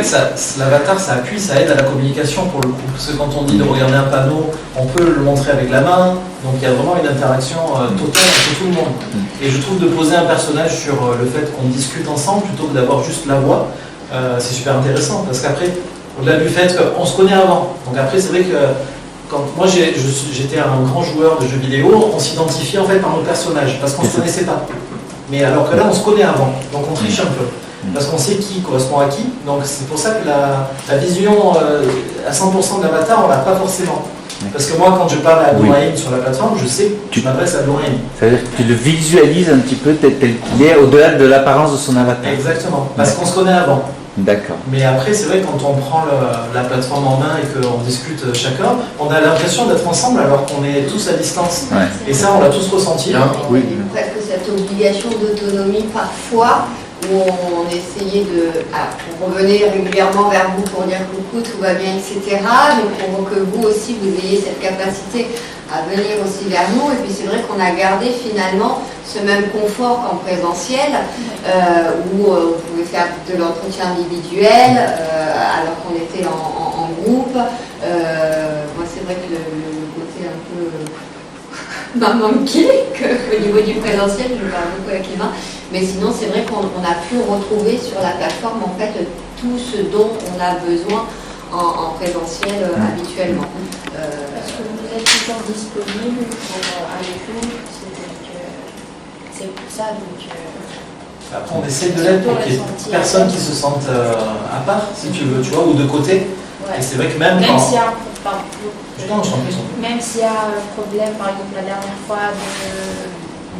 fait, l'avatar, ça appuie, ça aide à la communication pour le coup. Parce que quand on dit de regarder un panneau, on peut le montrer avec la main. Donc il y a vraiment une interaction totale entre tout le monde. Et je trouve de poser un personnage sur le fait qu'on discute ensemble plutôt que d'avoir juste la voix, c'est super intéressant. Parce qu'après, au-delà du fait qu'on se connaît avant. Donc après, c'est vrai que quand moi j'étais un grand joueur de jeux vidéo, on s'identifiait en fait par nos personnages parce qu'on ne se connaissait pas. Mais alors que là, on se connaît avant. Donc on triche un peu. Parce qu'on sait qui correspond à qui. Donc c'est pour ça que la vision à 100% de l'avatar, on l'a pas forcément. Parce que moi, quand je parle à Abdourahim sur la plateforme, je sais que je m'adresse à Abdourahim. C'est-à-dire que tu le visualises un petit peu tel qu'il est, au-delà de l'apparence de son avatar. Exactement, parce qu'on se connaît avant. D'accord. Mais après, c'est vrai que quand on prend la plateforme en main et qu'on discute chacun, on a l'impression d'être ensemble alors qu'on est tous à distance. Ouais. Et ça, on l'a tous ressenti. Oui. Presque cette obligation d'autonomie parfois, où on essayait on revenait régulièrement vers vous pour dire coucou, tout va bien, etc. Mais pour que vous aussi, vous ayez cette capacité à venir aussi vers nous. Et puis c'est vrai qu'on a gardé finalement ce même confort qu'en présentiel, où on pouvait faire de l'entretien individuel, alors qu'on était en groupe. Moi, c'est vrai que le côté un peu m'a manqué qu'au niveau du présentiel, je parle beaucoup avec les mains. Mais sinon, c'est vrai qu'on a pu retrouver sur la plateforme en fait tout ce dont on a besoin en présentiel habituellement. Est-ce que vous êtes toujours disponible avec nous? C'est pour ça donc. Après, on essaie de l'être pour qu'il y ait personne qui se sente à part, si tu veux, tu vois, ou de côté. Ouais. Et c'est vrai que même s'il y a même s'il y a un problème, par exemple la dernière fois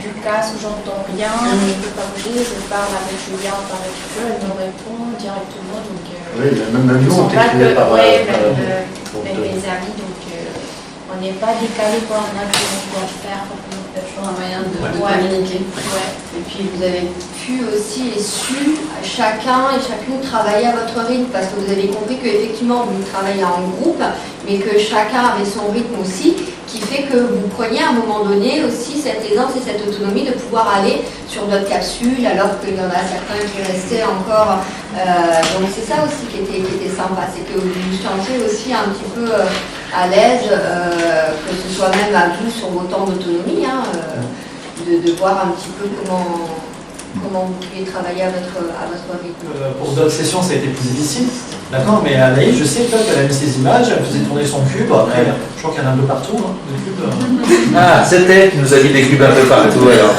du casque, j'entends rien, je ne peux pas bouger, je parle avec Julien, on parle avec eux, elle me répond directement. Donc, oui, même nous, on t'écrivait par même les amis, donc on n'est pas décalé pour un acte qu'on doit faire. Un moyen de communiquer. Ouais. Et puis vous avez pu aussi et su chacun et chacune travailler à votre rythme parce que vous avez compris qu'effectivement vous travaillez en groupe mais que chacun avait son rythme aussi qui fait que vous preniez à un moment donné aussi cette aisance et cette autonomie de pouvoir aller sur d'autres capsules alors qu'il y en a certains qui restaient encore. Donc c'est ça aussi qui était sympa, c'est que vous vous sentiez aussi un petit peu à l'aise, que ce soit même à vous sur vos temps d'autonomie, de voir un petit peu comment vous pouvez travailler à votre rythme. Pour d'autres sessions, ça a été plus difficile. D'accord, mais Anaïs, je sais qu'elle a mis ses images, elle faisait tourner son cube. Après, je crois qu'il y en a un peu partout, de cubes. Ah, c'est elle qui nous a mis des cubes un peu partout alors.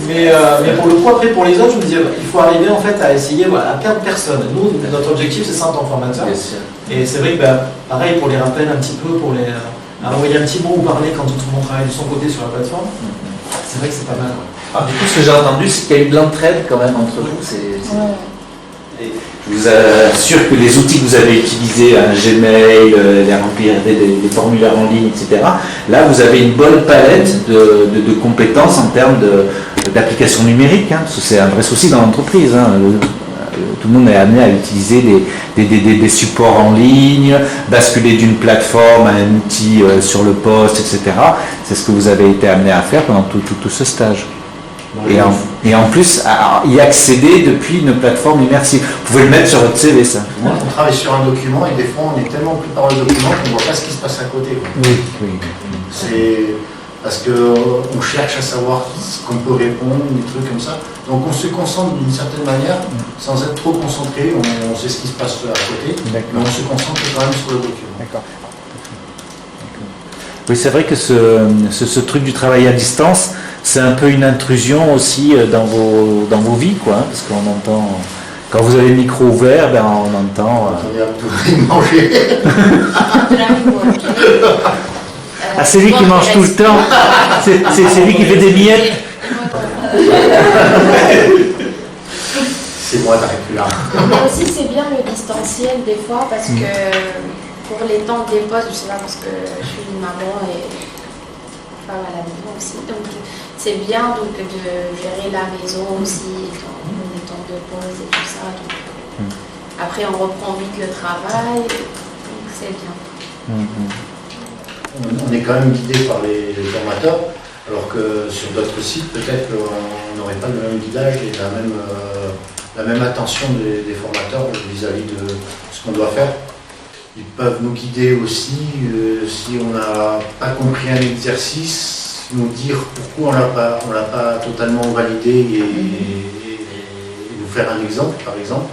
Mais pour le coup, après, pour les autres, je me disais, il faut arriver en fait à essayer à perdre personne. Nous, notre objectif, c'est ça en tant que formateur. Et c'est vrai que, pareil, pour les rappels un petit peu, pour les envoyer un petit mot ou parler quand tout le monde travaille de son côté sur la plateforme, c'est vrai que c'est pas mal. Ah, du coup, ce que j'ai entendu, c'est qu'il y a eu de l'entraide quand même entre vous. Je vous assure que les outils que vous avez utilisés, Gmail, les remplir des formulaires en ligne, etc., là, vous avez une bonne palette de compétences en termes d'applications numériques, parce que c'est un vrai souci dans l'entreprise. Tout le monde est amené à utiliser des supports en ligne, basculer d'une plateforme à un outil sur le poste, etc. C'est ce que vous avez été amené à faire pendant tout ce stage. Et en plus, à y accéder depuis une plateforme immersive. Vous pouvez le mettre sur votre CV, ça. On travaille sur un document et des fois on est tellement pris par le document qu'on ne voit pas ce qui se passe à côté. Oui. C'est parce qu'on cherche à savoir ce qu'on peut répondre, des trucs comme ça. Donc on se concentre d'une certaine manière, sans être trop concentré, on sait ce qui se passe à côté, mais on se concentre quand même sur le document. D'accord. Oui, c'est vrai que ce truc du travail à distance, c'est un peu une intrusion aussi dans vos vies, quoi, parce qu'on entend, quand vous avez le micro ouvert, on entend... manger. Ah, c'est lui qui mange tout le temps, c'est lui qui fait des miettes. C'est moi Dracula. Mais aussi c'est bien le distanciel des fois parce que pour les temps des postes, je sais pas parce que je suis une maman et femme à la maison aussi, donc c'est bien donc de gérer la maison aussi, les temps de pause et tout ça. Donc, après on reprend vite le travail, donc c'est bien. On est quand même guidé par les formateurs, alors que sur d'autres sites, peut-être qu'on n'aurait pas le même guidage et la même la même attention des formateurs vis-à-vis de ce qu'on doit faire. Ils peuvent nous guider aussi si on n'a pas compris un exercice, nous dire pourquoi on l'a pas totalement validé et nous faire un exemple, par exemple.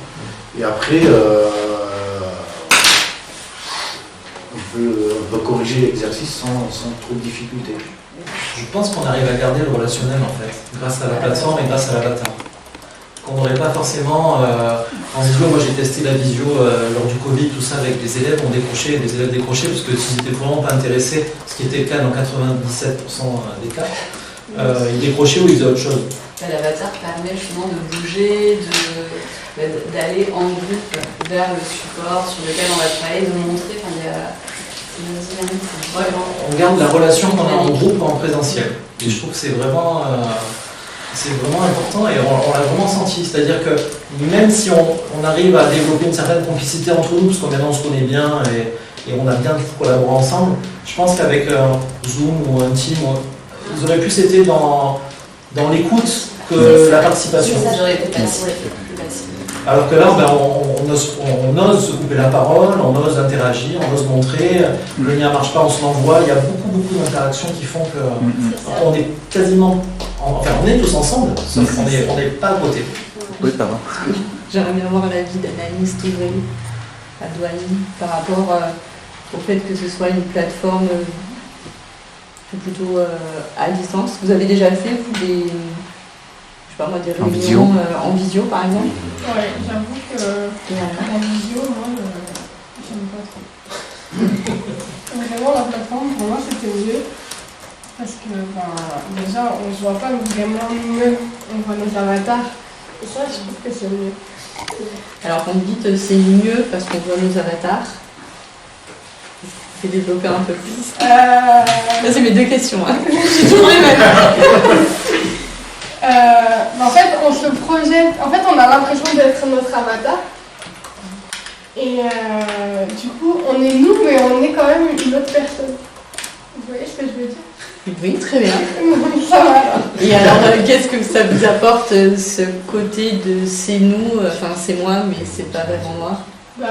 Et après, on peut corriger l'exercice sans trop de difficultés. Je pense qu'on arrive à garder le relationnel en fait, grâce à la plateforme et grâce à l'avatar. Qu'on n'aurait pas forcément en visio. Moi j'ai testé la visio lors du Covid, tout ça avec des élèves, des élèves décrochaient parce que s'ils n'étaient vraiment pas intéressés, ce qui était le cas dans 97% des cas, ils décrochaient ou ils faisaient autre chose. L'avatar permet justement de bouger, d'aller en groupe vers le support sur lequel on va travailler, de montrer. Enfin, il y a une dynamique. On garde la relation qu'on a en groupe en présentiel. Et je trouve que c'est vraiment important et on l'a vraiment senti. C'est-à-dire que même si on arrive à développer une certaine complicité entre nous, parce que maintenant on se connaît bien et on a bien collaboré ensemble, je pense qu'avec Zoom ou un Team, ils auraient plus été dans l'écoute que la participation. Ça, j'aurais été facile. Alors que là, on ose couper la parole, on ose interagir, on ose montrer. Le lien ne marche pas, on se l'envoie. Il y a beaucoup d'interactions qui font qu'on est quasiment... Enfin, on est tous ensemble, sauf qu'on n'est pas à côté. Oui, pardon. J'aimerais bien avoir l'avis d'analyste Aurélie à Douane par rapport au fait que ce soit une plateforme plutôt à distance. Vous avez déjà fait, vous, des réunions en visio, par exemple? Ouais, j'avoue que en visio, moi, j'aime pas trop. Vraiment, la plateforme, pour moi, c'était mieux. Parce que, déjà, on ne se voit pas vraiment mieux. On voit nos avatars. Et ça, je trouve que c'est mieux. Alors, quand vous dites c'est mieux parce qu'on voit nos avatars, je vais développer un peu plus. Ça, c'est mes deux questions. Hein. J'ai toujours les mêmes. En fait, on se projette. En fait, on a l'impression d'être notre avatar. Et du coup, on est nous, mais on est quand même une autre personne. Vous voyez ce que je veux dire? Oui, très bien. Ça va. Et alors, qu'est-ce que ça vous apporte, ce côté de c'est nous, enfin c'est moi, mais c'est pas vraiment moi?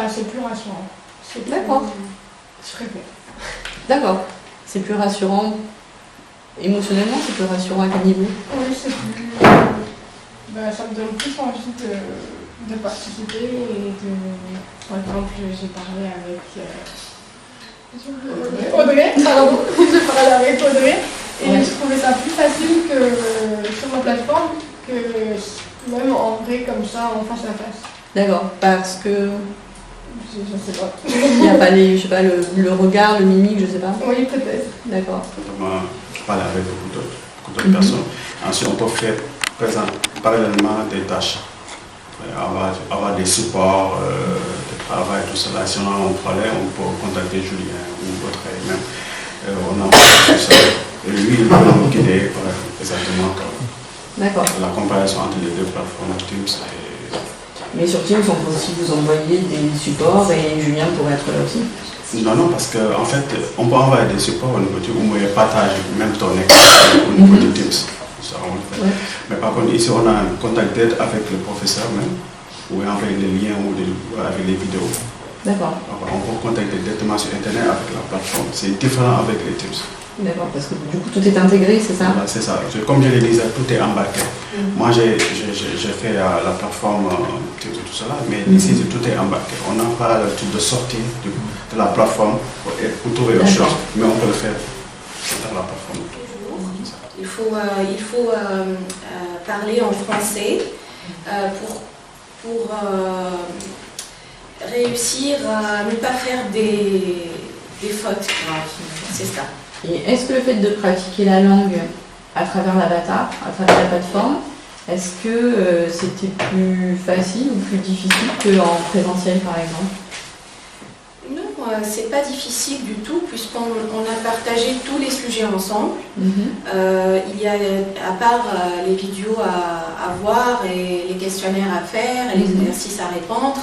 C'est plus rassurant. D'accord. Je préfère. D'accord. C'est plus rassurant. Émotionnellement, c'est plus rassurant à quel niveau? Oui, c'est plus... ça me donne plus envie de participer et de... Par exemple, j'ai parlé avec... Audrey, pardon. J'ai parlé avec Audrey et je trouvais ça plus facile que sur ma plateforme que même en vrai comme ça, en face à face. D'accord, parce que... Je sais pas. Il n'y a pas les, je sais pas, le regard, le mimique, je sais pas. Oui, peut-être. D'accord. Je parle avec beaucoup d'autres personnes. Ensuite, on peut faire parallèlement des tâches. Avoir des supports de travail, tout cela. Si on a un problème, on peut contacter Julien ou d'autres. On a tout ça. Et lui, il peut nous guider exactement la comparaison entre les deux plateformes Teams et... Mais sur Teams, on peut aussi vous envoyer des supports et Julien pourrait être là aussi. Non, parce qu'en fait, on peut envoyer des supports au niveau du où on partage même ton écran au niveau de Teams. Ça, on le fait. Ouais. Mais par contre, ici, on a un contact d'aide avec le professeur même, où on envoie les liens ou avec les vidéos. D'accord. On peut contacter directement sur Internet avec la plateforme. C'est différent avec les Teams. D'accord, parce que du coup, tout est intégré, c'est ça? Voilà, c'est ça. Comme je le disais, tout est embarqué. Moi, j'ai fait la plateforme Teams et tout cela, mais ici, tout est embarqué. On n'a pas l'habitude de sortir de la plateforme pour trouver autre chose, mais on peut le faire dans la plateforme. Il faut parler en français pour réussir à ne pas faire des fautes graves. C'est ça. Et est-ce que le fait de pratiquer la langue à travers l'avatar, à travers la plateforme, est-ce que c'était plus facile ou plus difficile qu'en présentiel par exemple? Non, c'est pas difficile du tout puisqu'on a partagé tous les sujets ensemble. Il y a, à part les vidéos à voir et les questionnaires à faire et les exercices à répondre,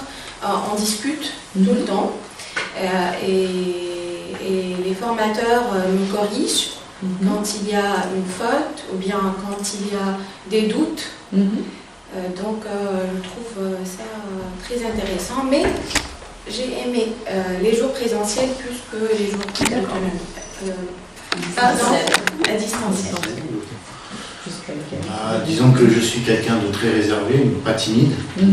on discute tout le temps. Et les formateurs me corrigent quand il y a une faute ou bien quand il y a des doutes. Donc je trouve ça très intéressant, mais j'ai aimé les jours présentiels plus que les jours à distanciel. Disons que je suis quelqu'un de très réservé, pas timide, mais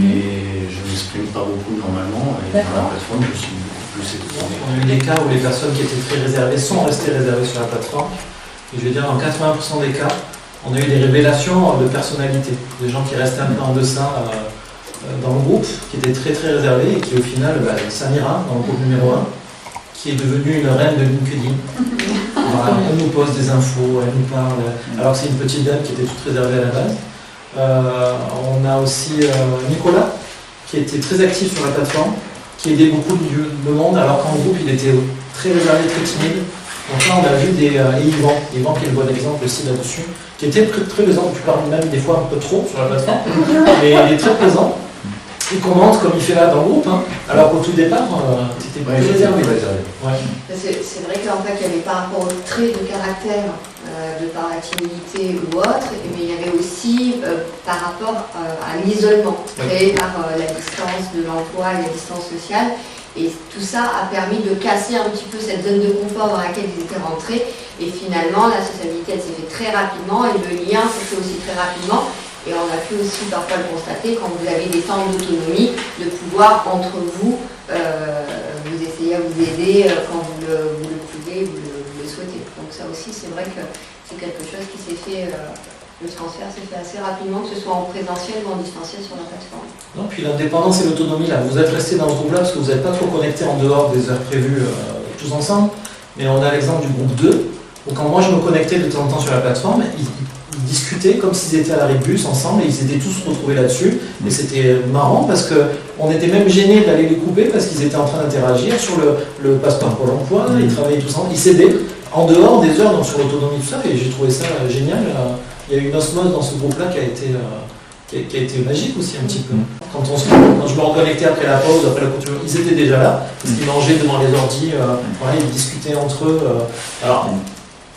je ne m'exprime pas beaucoup normalement. Et dans la plateforme, je suis plus exposé. On a eu des cas où les personnes qui étaient très réservées sont restées réservées sur la plateforme. Et je veux dire, dans 80% des cas, on a eu des révélations de personnalité. Des gens qui restaient un peu en deçà dans le groupe, qui étaient très très réservés et qui au final, Samira, dans le groupe numéro 1, qui est devenue une reine de LinkedIn. Voilà, elle nous poste des infos, elle nous parle, alors que c'est une petite dame qui était toute réservée à la base. On a aussi Nicolas, qui était très actif sur la plateforme, qui aidait beaucoup de monde, alors qu'en groupe, il était très réservé, très timide. Donc là, on a vu et Yvan qui est le bon exemple aussi là-dessus, qui était très, très présent, tu parles même des fois un peu trop sur la plateforme, mais il est très présent. Il commente comme il fait là dans le groupe, hein, alors qu'au tout départ, c'était plus réservé. Ouais. C'est vrai qu'en fait, il y avait par rapport aux traits de caractère, de par la timidité ou autre, mais il y avait aussi par rapport à l'isolement créé par la distance de l'emploi et la distance sociale. Et tout ça a permis de casser un petit peu cette zone de confort dans laquelle ils étaient rentrés. Et finalement, la sociabilité, elle s'est faite très rapidement et le lien s'est fait aussi très rapidement. Et on a pu aussi parfois le constater quand vous avez des temps d'autonomie, de pouvoir entre vous, vous essayer à vous aider quand vous le pouvez, vous le souhaitez. Donc ça aussi, c'est vrai que c'est quelque chose qui s'est fait, le transfert s'est fait assez rapidement, que ce soit en présentiel ou en distanciel sur la plateforme. Non, puis l'indépendance et l'autonomie, là, vous êtes restés dans ce groupe-là parce que vous n'êtes pas trop connectés en dehors des heures prévues tous ensemble, mais on a l'exemple du groupe 2, où quand moi je me connectais de temps en temps sur la plateforme, ils discutaient comme s'ils étaient à l'arrêt de bus ensemble et ils étaient tous retrouvés là-dessus. Et c'était marrant parce qu'on était même gênés d'aller les couper parce qu'ils étaient en train d'interagir sur le passeport Pôle emploi, ils travaillaient tous ensemble, ils s'aidaient en dehors des heures, donc sur l'autonomie, tout ça, et j'ai trouvé ça génial. Il y a eu une osmose dans ce groupe-là qui a été magique aussi un petit peu. Quand je me reconnectais après la pause, après la couture, ils étaient déjà là, parce qu'ils mangeaient devant les ordi, ils discutaient entre eux. Alors,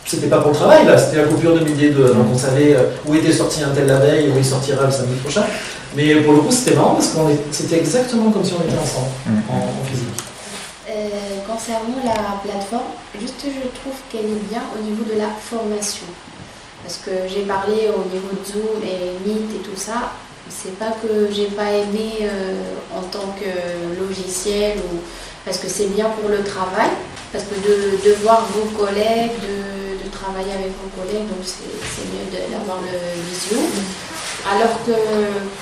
c'était pas pour le travail, là, c'était la coupure de midi et deux, donc on savait où était sorti un tel la veille, où il sortira le samedi prochain. Mais pour le coup, c'était marrant parce que c'était exactement comme si on était ensemble, en physique. Concernant la plateforme, juste je trouve qu'elle est bien au niveau de la formation. Parce que j'ai parlé au niveau de Zoom et Meet et tout ça, c'est pas que j'ai pas aimé en tant que logiciel, parce que c'est bien pour le travail, parce que de voir vos collègues, de travailler avec vos collègues, donc c'est mieux d'avoir le visio. Alors que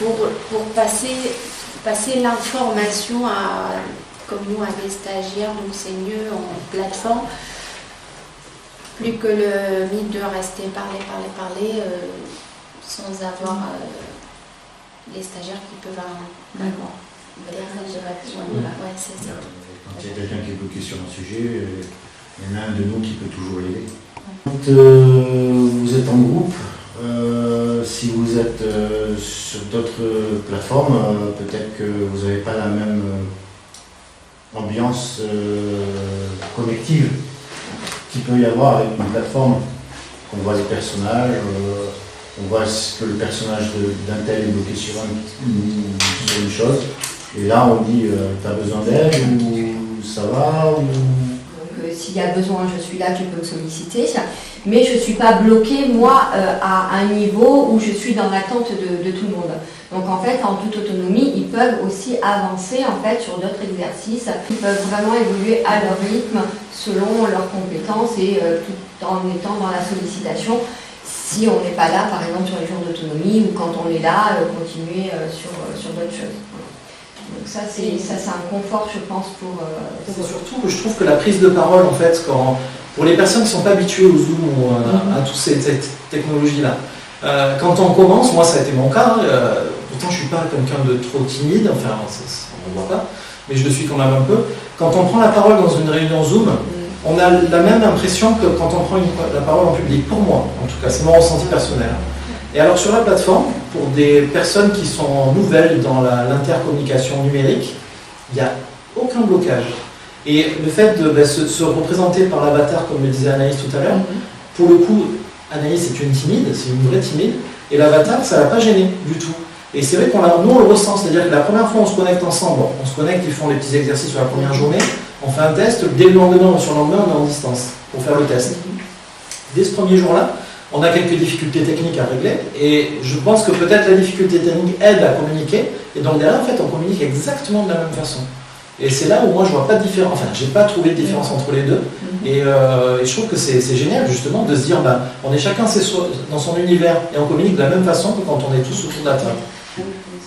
pour passer l'information comme nous, à des stagiaires, donc c'est mieux en plateforme, plus que le mythe de rester parler, sans avoir les stagiaires qui peuvent avoir des interactions. Ouais, c'est ça. Quand il y a quelqu'un qui est bloqué sur un sujet, il y en a un de nous qui peut toujours l'aider. Quand vous êtes en groupe, si vous êtes sur d'autres plateformes, peut-être que vous n'avez pas la même ambiance collective qu'il peut y avoir avec une plateforme. On voit les personnages, on voit que le personnage d'un tel est bloqué sur une chose, et là on dit t'as besoin d'aide ou ça va ou... S'il y a besoin, je suis là, tu peux me solliciter, mais je ne suis pas bloquée, moi, à un niveau où je suis dans l'attente de tout le monde. Donc en fait, en toute autonomie, ils peuvent aussi avancer en fait, sur d'autres exercices. Ils peuvent vraiment évoluer à leur rythme, selon leurs compétences et tout en étant dans la sollicitation. Si on n'est pas là, par exemple, sur les jours d'autonomie, ou quand on est là, continuer sur d'autres choses. Donc ça c'est un confort, je pense, pour... C'est surtout que je trouve que la prise de parole, en fait, pour les personnes qui ne sont pas habituées au Zoom ou à toutes ces technologies-là, quand on commence, moi ça a été mon cas, pourtant je ne suis pas quelqu'un de trop timide, enfin on ne le voit pas, mais je le suis quand même un peu. Quand on prend la parole dans une réunion Zoom, on a la même impression que quand on prend la parole en public, pour moi en tout cas, c'est mon ressenti personnel. Et alors sur la plateforme, pour des personnes qui sont nouvelles dans l'intercommunication numérique, il n'y a aucun blocage. Et le fait de se représenter par l'avatar, comme le disait Anaïs tout à l'heure, pour le coup, Anaïs est une timide, c'est une vraie timide, et l'avatar, ça ne l'a pas gêné du tout. Et c'est vrai nous on le ressent, c'est-à-dire que la première fois on se connecte ensemble, on se connecte, ils font les petits exercices sur la première journée, on fait un test, dès le lendemain ou sur le lendemain on est en distance pour faire le test. Dès ce premier jour-là, on a quelques difficultés techniques à régler, et je pense que peut-être la difficulté technique aide à communiquer, et donc derrière en fait on communique exactement de la même façon. Et c'est là où moi je vois pas de différence, enfin j'ai pas trouvé de différence entre les deux, et je trouve que c'est génial justement de se dire on est chacun dans son univers et on communique de la même façon que quand on est tous autour de la table.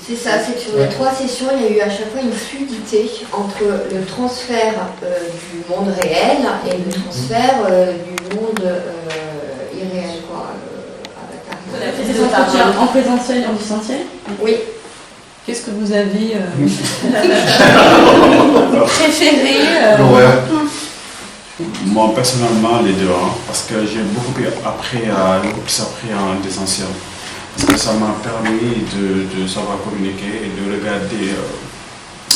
C'est ça, c'est que sur les 3 sessions, il y a eu à chaque fois une fluidité entre le transfert du monde réel et le transfert du monde irréel, quoi. C'est des entretiens en présentiel et en distanciel? Oui. Qu'est-ce que vous avez préféré Moi, personnellement, les deux, parce que j'ai beaucoup plus appris en distanciel. Parce que ça m'a permis de savoir communiquer et de regarder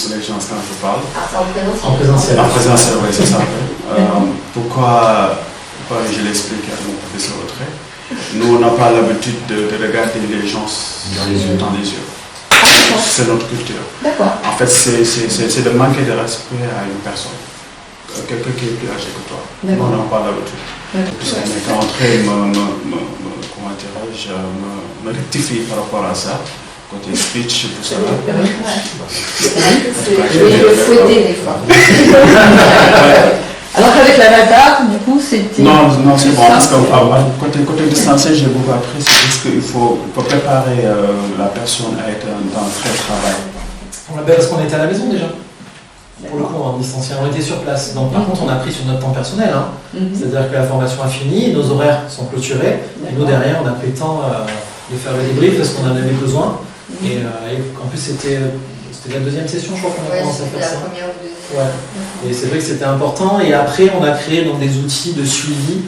les gens quand je parle. En présentiel. En présentiel, oui, c'est ça. Pourquoi je l'explique à mon professeur Autrey, nous, on n'a pas l'habitude de regarder les gens dans les yeux. C'est notre culture. D'accord. En fait, c'est de manquer de respect à une personne. Quelqu'un qui est plus âgé que toi. On n'a pas l'habitude. Mais quand Autrey me rectifie par rapport à ça, côté speech et tout ça. Je vais le fouetter des fois. Alors qu'avec l'avatar, du coup, c'était... Non, c'est bon, parce que côté distanciel, j'ai beaucoup appris, c'est juste qu'il faut préparer la personne à être dans le vrai travail. Parce qu'on était à la maison déjà. Pour le coup, en distanciel, on était sur place. Donc, par contre, on a pris sur notre temps personnel. C'est-à-dire que la formation a fini, nos horaires sont clôturés. Et nous, derrière, on a pris le temps de faire le débrief parce qu'on en avait besoin. Et en plus, c'était la deuxième session, je crois qu'on a commencé à faire ça. La première ou deuxième. Ouais. Et c'est vrai que c'était important. Et après, on a créé donc, des outils de suivi.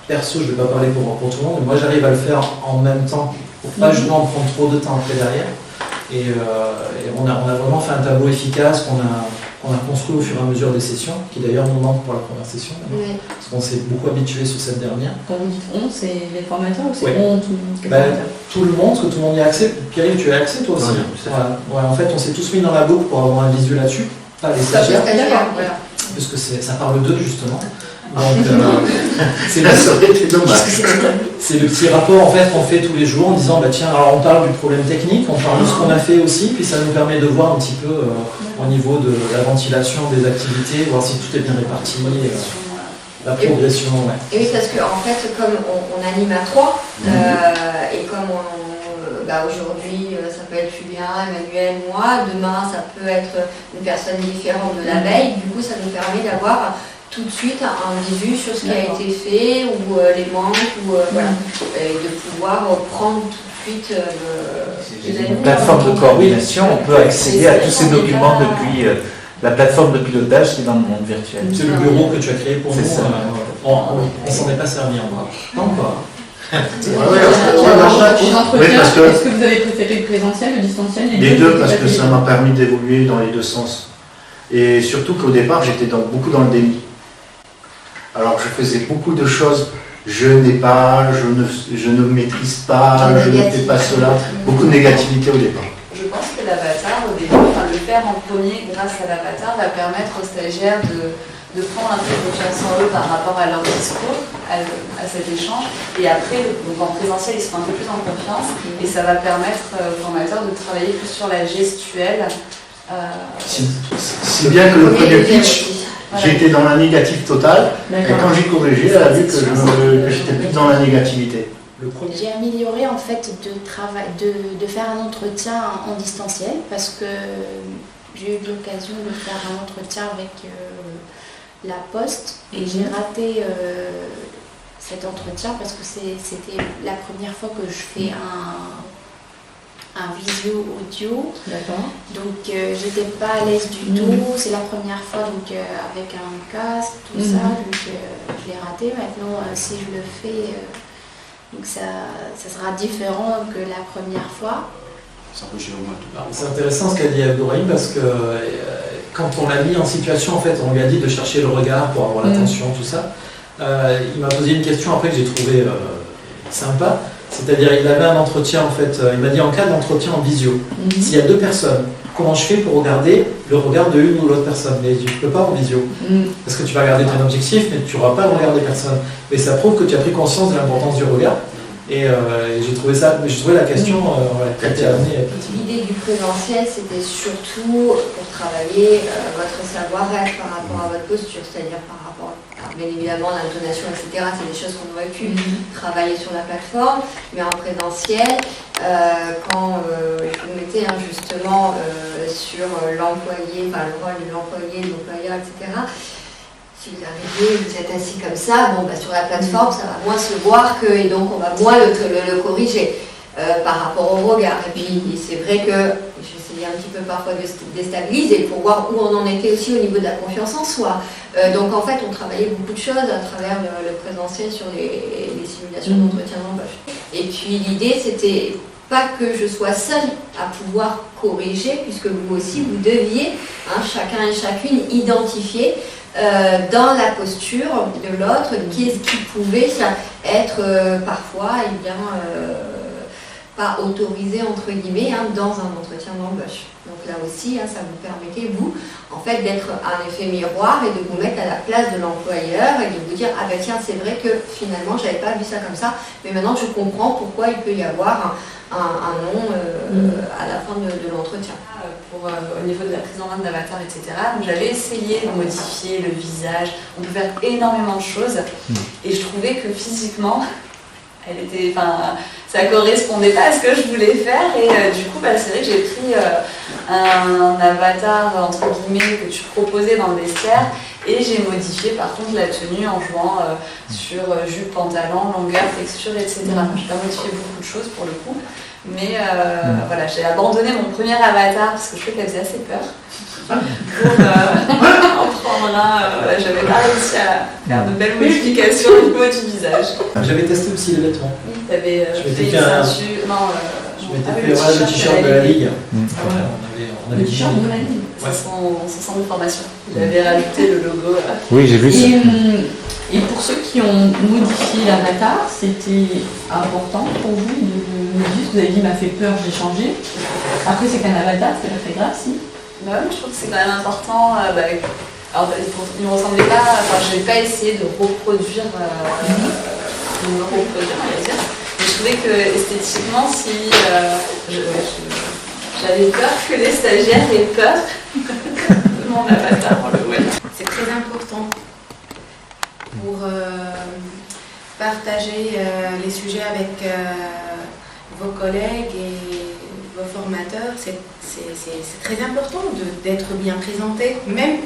Perso, je ne vais pas parler pour tout le monde, mais moi, j'arrive à le faire en même temps pour pas justement prendre trop de temps après derrière. Et on a vraiment fait un tableau efficace qu'on a construit au fur et à mesure des sessions, qui d'ailleurs nous manque pour la première session, parce qu'on s'est beaucoup habitué sur cette dernière. Quand vous dites on, c'est les formateurs ou c'est Oui. on, tout le monde Tout le monde, parce que tout le monde y a accès. Pierre-Yves, tu as accès toi aussi. Voilà. Ouais, en fait, on s'est tous mis dans la boucle pour avoir un visuel là-dessus. Pas les stagiaires, parce que ça parle d'eux justement. Donc, c'est le petit rapport en fait qu'on fait tous les jours en disant tiens, alors on parle du problème technique, on parle de ce qu'on a fait aussi, puis ça nous permet de voir un petit peu au niveau de la ventilation des activités, voir si tout est bien réparti, la progression. Et oui, parce qu'en fait, comme on anime à 3, et comme aujourd'hui ça peut être Julien, Emmanuel, moi, demain ça peut être une personne différente de la veille, du coup ça nous permet d'avoir tout de suite un visu sur ce qui a été fait ou les manques et de pouvoir prendre tout de suite une plateforme de coordination, on peut accéder à tous ces documents depuis la plateforme de pilotage qui est dans le monde virtuel. C'est le bureau que tu as créé pour nous. Ça. On s'en est pas servi encore. Pas encore. Est-ce que vous avez préféré le présentiel, le distanciel? Les deux, parce que ça m'a permis d'évoluer dans les deux sens. Et surtout qu'au départ, j'étais beaucoup dans le déni. Alors je faisais beaucoup de choses, je n'ai pas, je ne maîtrise pas, je ne fais pas cela, beaucoup de négativité au départ. Je pense que l'avatar, au début, le faire en premier grâce à l'avatar va permettre aux stagiaires de prendre un peu confiance en eux par rapport à leur discours, à cet échange. Et après, en présentiel, ils seront un peu plus en confiance et ça va permettre aux formateurs de travailler plus sur la gestuelle. Si bien que le premier pitch, j'étais dans la négative totale, et quand j'ai corrigé, elle a vu que j'étais plus dans la négativité. J'ai amélioré en fait de faire un entretien en distanciel parce que j'ai eu l'occasion de faire un entretien avec la Poste et j'ai raté cet entretien parce que c'était la première fois que je fais un visio audio. D'accord. Donc j'étais pas à l'aise du tout. C'est la première fois donc avec un casque, tout ça. Donc je l'ai raté. Maintenant, si je le fais, donc ça sera différent que la première fois. C'est intéressant ce qu'a dit Abdourahim parce que quand on l'a mis en situation, en fait, on lui a dit de chercher le regard pour avoir l'attention, tout ça. Il m'a posé une question après que j'ai trouvé sympa. C'est-à-dire, il avait un entretien, en fait, il m'a dit en cas d'entretien en visio, s'il y a deux personnes, comment je fais pour regarder le regard de l'une ou l'autre personne? Mais tu ne peux pas en visio, parce que tu vas regarder ton objectif, mais tu n'auras pas le regard des personnes. Mais ça prouve que tu as pris conscience de l'importance du regard. Et j'ai trouvé la question qui a été amenée. L'idée du présentiel, c'était surtout pour travailler votre savoir-être par rapport à votre posture, c'est-à-dire par rapport, bien évidemment, l'intonation, etc. C'est des choses qu'on aurait pu travailler sur la plateforme, mais en présentiel, quand je vous mettais justement sur l'employé, enfin le rôle de l'employé, de l'employeur, etc. Si vous arrivez, vous êtes assis comme ça, bon, sur la plateforme, ça va moins se voir et donc on va moins le corriger par rapport au regard. Et puis c'est vrai que j'essayais un petit peu parfois de déstabiliser pour voir où on en était aussi au niveau de la confiance en soi. Donc en fait, on travaillait beaucoup de choses à travers le présentiel sur les simulations d'entretien d'embauche. Et puis l'idée, c'était pas que je sois seule à pouvoir corriger, puisque vous aussi, vous deviez, chacun et chacune, identifier dans la posture de l'autre qui pouvait être parfois pas autorisé entre guillemets dans un entretien d'embauche. Donc là aussi, ça vous permettait, vous, en fait, d'être un effet miroir et de vous mettre à la place de l'employeur et de vous dire, ah ben tiens, c'est vrai que finalement, j'avais pas vu ça comme ça, mais maintenant je comprends pourquoi il peut y avoir un nom à la fin de l'entretien. Au niveau de la prise en main de l'avatar, etc. Donc j'avais essayé de modifier le visage, on peut faire énormément de choses, et je trouvais que physiquement, ça correspondait pas à ce que je voulais faire, et du coup, c'est vrai que j'ai pris un avatar, entre guillemets, que tu proposais dans le vestiaire, et j'ai modifié par contre la tenue en jouant sur jupe, pantalon, longueur, texture, etc. Je n'ai pas modifié beaucoup de choses pour le coup, mais voilà, j'ai abandonné mon premier avatar parce que je trouvais qu'elle faisait assez peur. Pour en prendre un, j'avais pas réussi à faire de belles modifications au niveau du visage. J'avais testé aussi les vêtements. Oui, tu avais fait une ceinture. Non, je m'étais fait le t-shirt de la Ligue. On avait le t-shirt de la Ligue. C'est son centre de formation. J'avais rajouté le logo. Oui, j'ai vu ça. Et pour ceux qui ont modifié l'avatar, c'était important pour vous de modifier? Vous avez dit, m'a fait peur, j'ai changé. Après, c'est qu'un avatar, c'est pas très grave, si? Bah oui, je trouve que c'est quand même important. Alors, il ne me ressemblait pas, je n'ai pas essayé de reproduire, on va dire. Mais je trouvais que esthétiquement, si j'avais peur que les stagiaires aient peur de mon avatar pour le web. C'est très important pour partager les sujets avec vos collègues et vos formateurs. C'est très important d'être bien présenté, même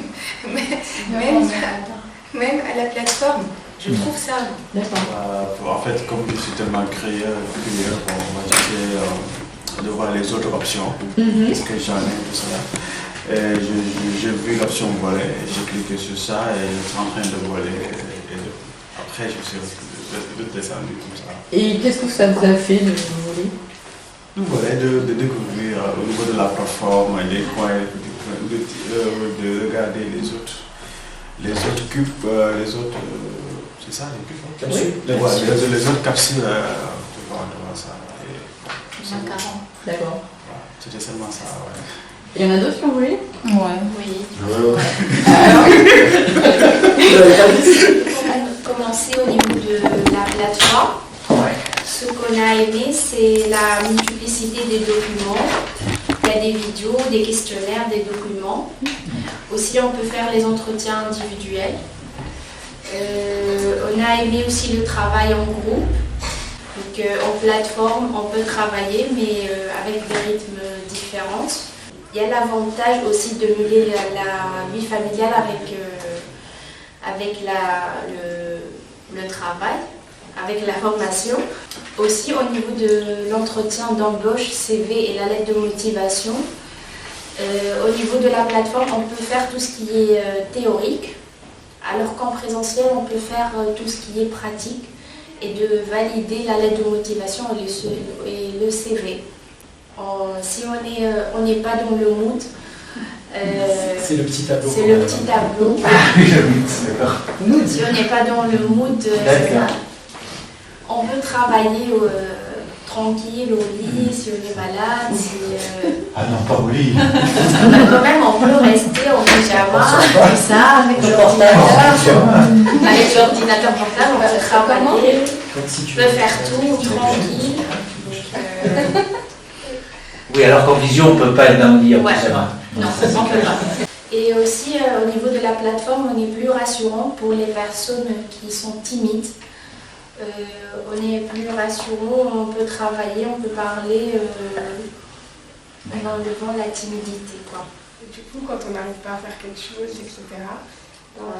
à la plateforme. Je trouve ça. En fait, comme je suis tellement curieux, on va essayer de voir les autres options. Est-ce que j'en ai tout ça? J'ai vu l'option voler, j'ai cliqué sur ça et je suis en train de voler. Et après, je suis descendu comme ça. Et qu'est-ce que ça vous a fait de voler? De découvrir au niveau de la plateforme les coins, de regarder les autres cubes, c'est ça, les cubes? Capsules. Les autres capsules, de voir ça. D'accord. C'était seulement ça, ouais. Il y en a d'autres qui ont volé? Oui. Pour commencer au niveau de la plateforme, ce qu'on a aimé, c'est la multiplicité des documents. Il y a des vidéos, des questionnaires, des documents. Aussi, on peut faire les entretiens individuels. On a aimé aussi le travail en groupe. Donc, en plateforme, on peut travailler, mais avec des rythmes différents. Il y a l'avantage aussi de mêler la vie familiale avec le travail, avec la formation. Aussi au niveau de l'entretien d'embauche, CV et la lettre de motivation. Au niveau de la plateforme, on peut faire tout ce qui est théorique, alors qu'en présentiel, on peut faire tout ce qui est pratique et de valider la lettre de motivation et le CV. Si on n'est pas dans le mood, c'est le petit tableau. C'est le petit tableau. Si on n'est pas dans le mood, on peut travailler tranquille au lit, si on est malade, si... Ah non, pas au lit. Quand même, on peut rester en pyjama, tout ça, avec l'ordinateur portable, on peut travailler, on peut faire tout tranquille. Oui, alors qu'en visio, on ne peut pas être dans le lit en Ouais, pyjama. non, on peut pas. Et aussi, au niveau de la plateforme, on est plus rassurant pour les personnes qui sont timides. On est plus rassurant, on peut travailler, on peut parler en enlevant la timidité, quoi. Et du coup, quand on n'arrive pas à faire quelque chose, etc.,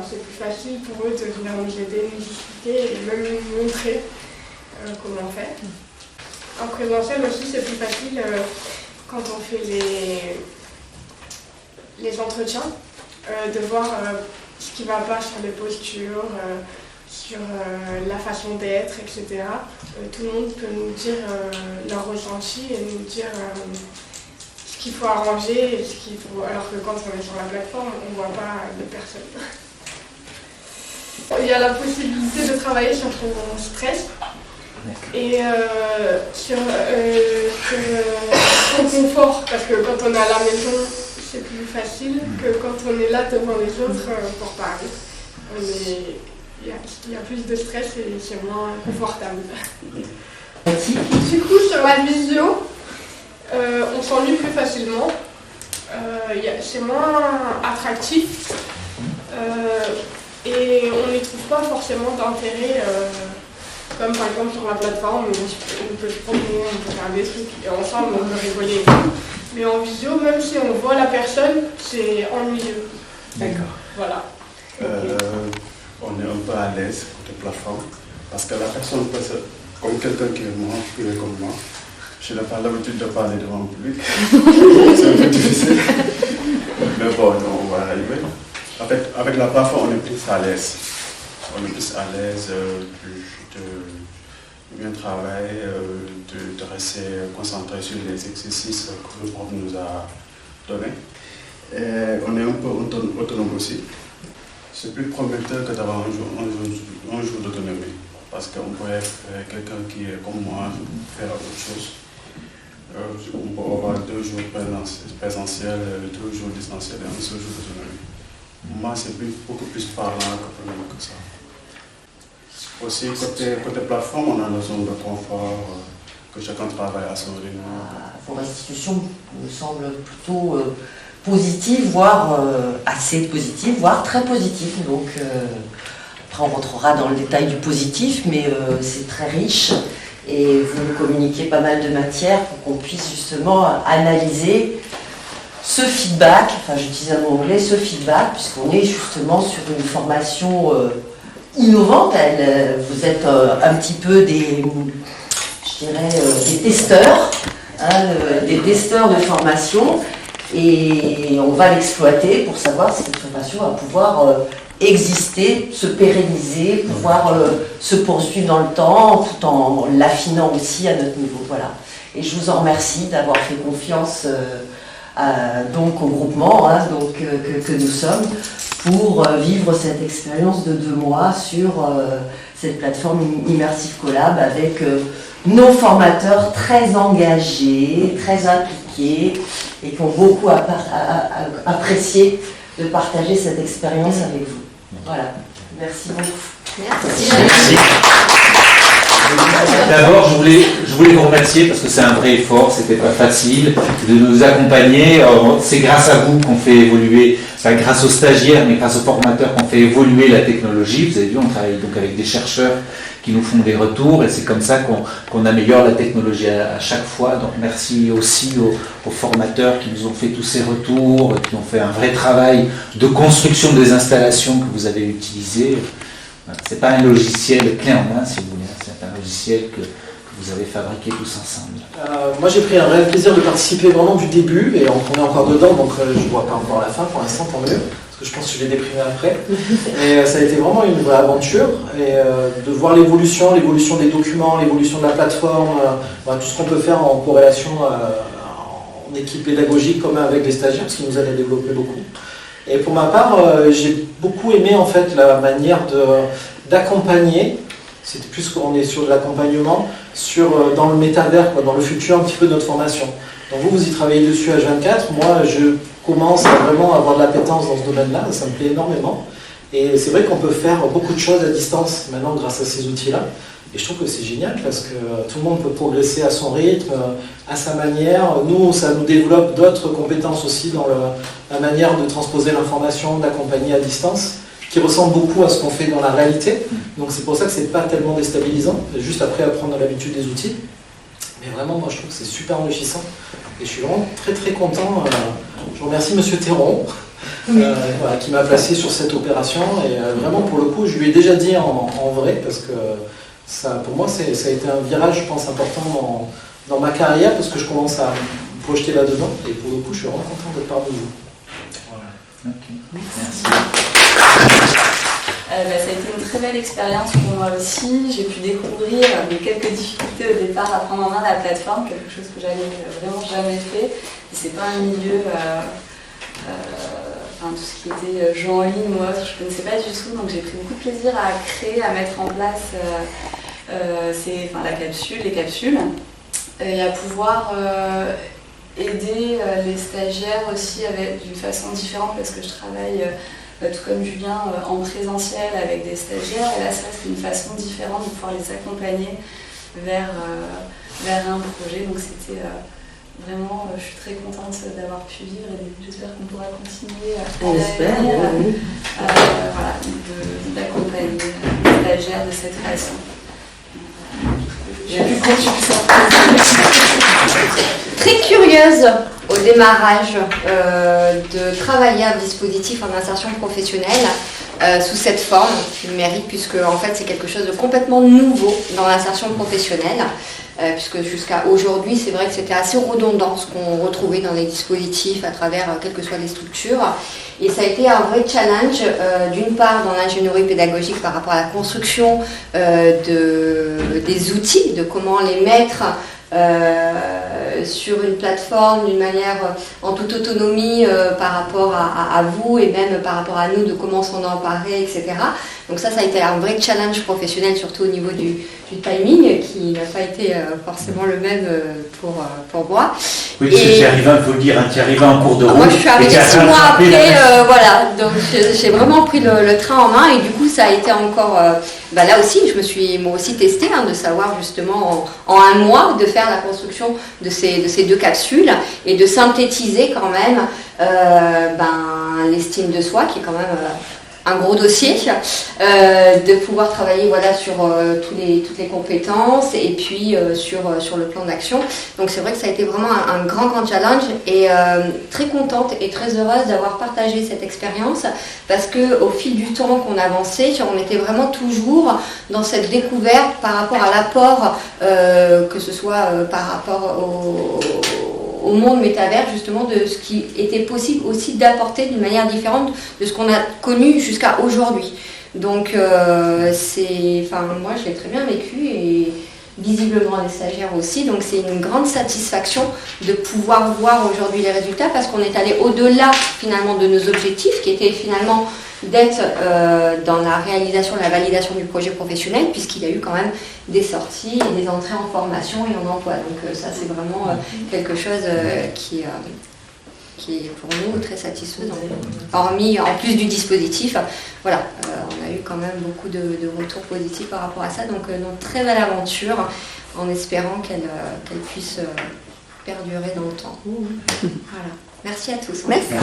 c'est plus facile pour eux de venir nous aider, nous expliquer et même nous montrer comment on fait. En présentiel aussi, c'est plus facile quand on fait les entretiens, de voir ce qui ne va pas sur les postures, sur la façon d'être, etc. Tout le monde peut nous dire leur ressenti et nous dire ce qu'il faut arranger, et ce qu'il faut... alors que quand on est sur la plateforme, on ne voit pas les personnes. Il y a la possibilité de travailler sur son stress et sur son confort, parce que quand on est à la maison, c'est plus facile que quand on est là devant les autres pour parler. Il y a plus de stress et c'est moins confortable. Du coup, sur la visio, on s'ennuie plus facilement. C'est moins attractif. Et on n'y trouve pas forcément d'intérêt, comme par exemple sur la plateforme, on peut se promener, on peut faire des trucs, et ensemble on peut rigoler et tout. Mais en visio, même si on voit la personne, c'est ennuyeux. D'accord. Voilà. On est un peu à l'aise côté plateforme, parce que la personne peut se, comme quelqu'un qui est moins privé comme moi, je n'ai pas l'habitude de parler devant le public. C'est un peu difficile. Mais bon, on va arriver. En fait, avec la plateforme, on est plus à l'aise. On est plus à l'aise de bien travailler, de rester concentré sur les exercices que le prof nous a donnés. Et on est un peu autonome aussi. C'est plus prometteur que d'avoir un jour d'autonomie. Parce qu'on pourrait faire quelqu'un qui est comme moi, faire autre chose. On peut avoir 2 jours présentiels, 2 jours distanciels et un seul jour d'autonomie. Moi, c'est beaucoup plus parlant que ça. Aussi, côté plateforme, on a une zone de confort, que chacun travaille à son rythme. Pour l'institution me semble plutôt positive, voire assez positive, voire très positive. Donc, après, on rentrera dans le détail du positif, mais c'est très riche. Et vous nous communiquez pas mal de matière pour qu'on puisse justement analyser ce feedback, enfin j'utilise un mot anglais, ce feedback, puisqu'on est justement sur une formation innovante. Vous êtes un petit peu des testeurs, des testeurs de formation, et on va l'exploiter pour savoir si cette formation va pouvoir exister, se pérenniser, pouvoir se poursuivre dans le temps, tout en l'affinant aussi à notre niveau. Voilà. Et je vous en remercie d'avoir fait confiance donc au groupement que nous sommes pour vivre cette expérience de 2 mois sur cette plateforme Immersive Collab avec nos formateurs très engagés, très impliqués et qui ont beaucoup apprécié de partager cette expérience avec vous. Voilà, merci beaucoup. Merci. D'abord, je voulais vous remercier parce que c'est un vrai effort, c'était pas facile de nous accompagner. C'est grâce à vous qu'on fait évoluer, enfin grâce aux stagiaires, mais grâce aux formateurs qu'on fait évoluer la technologie. Vous avez vu, on travaille donc avec des chercheurs qui nous font des retours et c'est comme ça qu'on améliore la technologie à chaque fois. Donc merci aussi aux formateurs qui nous ont fait tous ces retours, qui ont fait un vrai travail de construction des installations que vous avez utilisées. C'est pas un logiciel clé en main, si vous voulez, c'est un logiciel que vous avez fabriqué tous ensemble. Moi j'ai pris un réel plaisir de participer vraiment du début et on est encore dedans, donc je ne vois pas encore la fin pour l'instant, tant mieux, parce que je pense que je vais déprimer après. Mais ça a été vraiment une vraie aventure et de voir l'évolution des documents, l'évolution de la plateforme, tout ce qu'on peut faire en corrélation en équipe pédagogique comme avec les stagiaires, parce qu'ils nous allaient développer beaucoup. Et pour ma part, j'ai beaucoup aimé en fait la manière d'accompagner C'était plus qu'on est sur de l'accompagnement, dans le métavers, dans le futur un petit peu de notre formation. Donc vous y travaillez dessus H24. Moi, je commence à vraiment avoir de l'appétence dans ce domaine-là, ça me plaît énormément. Et c'est vrai qu'on peut faire beaucoup de choses à distance maintenant grâce à ces outils-là. Et je trouve que c'est génial parce que tout le monde peut progresser à son rythme, à sa manière. Nous, ça nous développe d'autres compétences aussi dans la manière de transposer l'information, d'accompagner à distance, qui ressemble beaucoup à ce qu'on fait dans la réalité. Donc c'est pour ça que c'est pas tellement déstabilisant, juste après apprendre l'habitude des outils. Mais vraiment, moi je trouve que c'est super enrichissant. Et je suis vraiment très très content. Je remercie Monsieur Théron, qui m'a placé sur cette opération. Et vraiment, pour le coup, je lui ai déjà dit en vrai, parce que ça, pour moi, ça a été un virage, je pense, important dans ma carrière, parce que je commence à me projeter là-dedans. Et pour le coup, je suis vraiment content d'être parmi vous. Voilà. Okay. Merci. Ça a été une très belle expérience pour moi aussi. J'ai pu découvrir quelques difficultés au départ à prendre en main la plateforme, quelque chose que j'avais vraiment jamais fait. Et c'est pas un milieu, tout ce qui était jeu en ligne, moi je ne connaissais pas du tout, donc j'ai pris beaucoup de plaisir à créer, à mettre en place les capsules, et à pouvoir aider les stagiaires aussi d'une façon différente, parce que je travaille tout comme Julien en présentiel avec des stagiaires, et là ça c'est une façon différente de pouvoir les accompagner vers un projet. Donc c'était vraiment, je suis très contente d'avoir pu vivre, et j'espère qu'on pourra continuer d'accompagner les stagiaires de cette façon. J'ai pu continuer ça. Très curieuse au démarrage de travailler un dispositif en insertion professionnelle sous cette forme numérique, puisque en fait c'est quelque chose de complètement nouveau dans l'insertion professionnelle, puisque jusqu'à aujourd'hui c'est vrai que c'était assez redondant ce qu'on retrouvait dans les dispositifs à travers quelles que soient les structures, et ça a été un vrai challenge d'une part dans l'ingénierie pédagogique par rapport à la construction des outils, de comment les mettre sur une plateforme d'une manière en toute autonomie par rapport à vous, et même par rapport à nous, de comment s'en emparer, etc. Donc ça a été un vrai challenge professionnel, surtout au niveau du timing, qui n'a pas été forcément le même pour moi. Oui, parce que tu es arrivé, il faut le dire, tu es arrivé en cours de route. Moi je suis arrivée 6 mois après, voilà, donc j'ai vraiment pris le train en main, et du coup ça a été encore, là aussi je me suis moi aussi testée, de savoir justement en un mois de faire la construction de ces 2 capsules, et de synthétiser quand même l'estime de soi, qui est quand même un gros dossier, de pouvoir travailler sur toutes les compétences, et puis sur le plan d'action. Donc c'est vrai que ça a été vraiment un grand challenge, et très contente et très heureuse d'avoir partagé cette expérience, parce qu'au fil du temps qu'on avançait, on était vraiment toujours dans cette découverte par rapport à l'apport, que ce soit par rapport au monde métavers, justement, de ce qui était possible aussi d'apporter d'une manière différente de ce qu'on a connu jusqu'à aujourd'hui. Donc moi je l'ai très bien vécu, et visiblement les stagiaires aussi, donc c'est une grande satisfaction de pouvoir voir aujourd'hui les résultats, parce qu'on est allé au-delà finalement de nos objectifs, qui étaient finalement d'être dans la réalisation, la validation du projet professionnel, puisqu'il y a eu quand même des sorties et des entrées en formation et en emploi. Donc ça c'est vraiment quelque chose qui est pour nous très satisfaisant. Hormis, en plus du dispositif, on a eu quand même beaucoup de retours positifs par rapport à ça. Donc très belle aventure, en espérant qu'elle puisse perdurer dans le temps. Voilà. Merci à tous. Merci.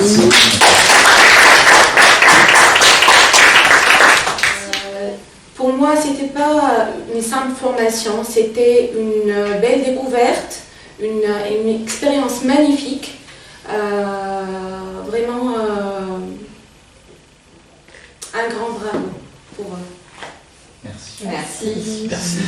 Pour moi, c'était pas une simple formation, c'était une belle découverte, une expérience magnifique. Vraiment un grand bravo pour eux. Merci. Merci.